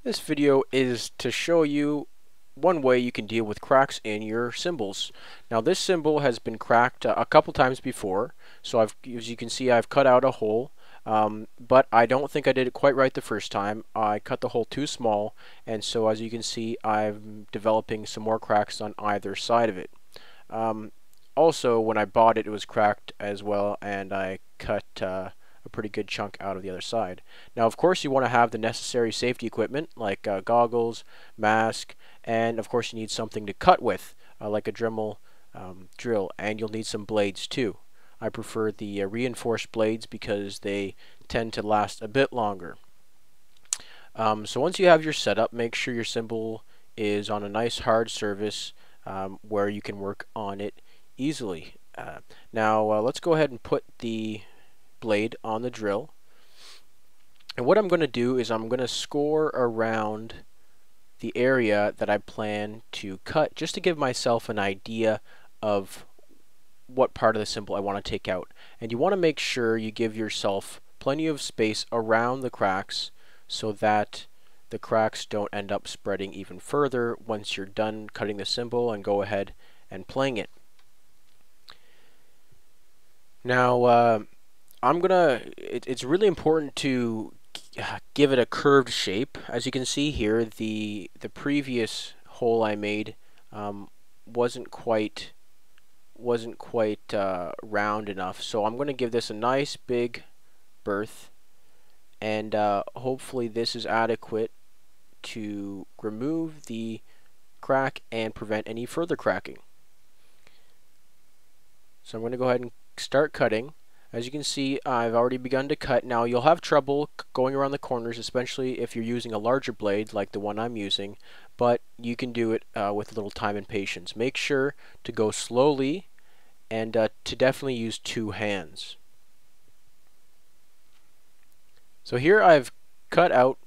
This video is to show you one way you can deal with cracks in your cymbals. Now this cymbal has been cracked a couple times before, so as you can see, I've cut out a hole, but I don't think I did it quite right the first time. I cut the hole too small, and so as you can see, I'm developing some more cracks on either side of it. Also, when I bought it, it was cracked as well, and I cut a pretty good chunk out of the other side. Now, of course, you want to have the necessary safety equipment like goggles, mask, and of course, you need something to cut with, like a Dremel drill, and you'll need some blades too. I prefer the reinforced blades because they tend to last a bit longer. So once you have your setup, make sure your cymbal is on a nice hard surface where you can work on it easily. Now let's go ahead and put the blade on the drill. And what I'm going to do is I'm going to score around the area that I plan to cut just to give myself an idea of what part of the cymbal I want to take out. And you want to make sure you give yourself plenty of space around the cracks so that the cracks don't end up spreading even further once you're done cutting the cymbal and go ahead and playing it. Now it's really important to give it a curved shape. As you can see here, the previous hole I made wasn't quite round enough, so I'm going to give this a nice big berth, and hopefully this is adequate to remove the crack and prevent any further cracking. So I'm going to go ahead and start cutting. As you can see, I've already begun to cut. Now you'll have trouble going around the corners, especially if you're using a larger blade like the one I'm using, but you can do it with a little time and patience. Make sure to go slowly and to definitely use two hands. So here I've cut out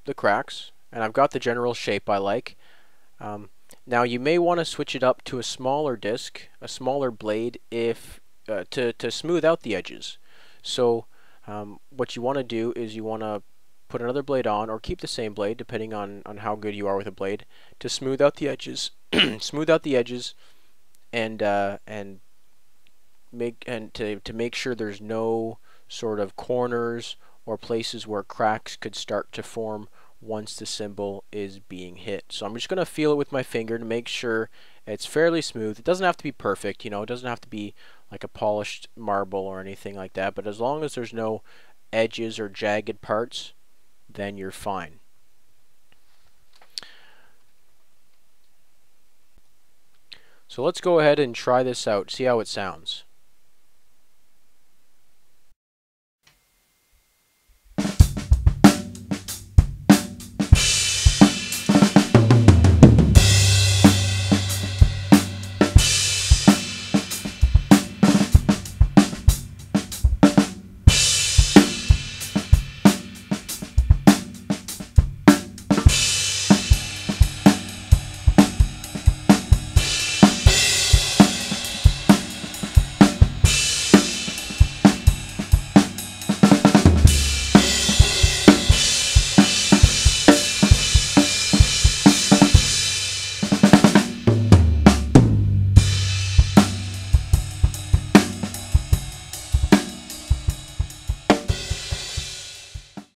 the cracks and I've got the general shape I like. Now you may want to switch it up to a smaller disc, a smaller blade, if to smooth out the edges. So what you want to do is you want to put another blade on, or keep the same blade depending on how good you are with a blade, to smooth out the edges. Smooth out the edges, and to make sure there's no sort of corners or places where cracks could start to form once the cymbal is being hit. So I'm just going to feel it with my finger to make sure it's fairly smooth. It doesn't have to be perfect, you know, it doesn't have to be like a polished marble or anything like that, but as long as there's no edges or jagged parts, then you're fine. So let's go ahead and try this out, see how it sounds.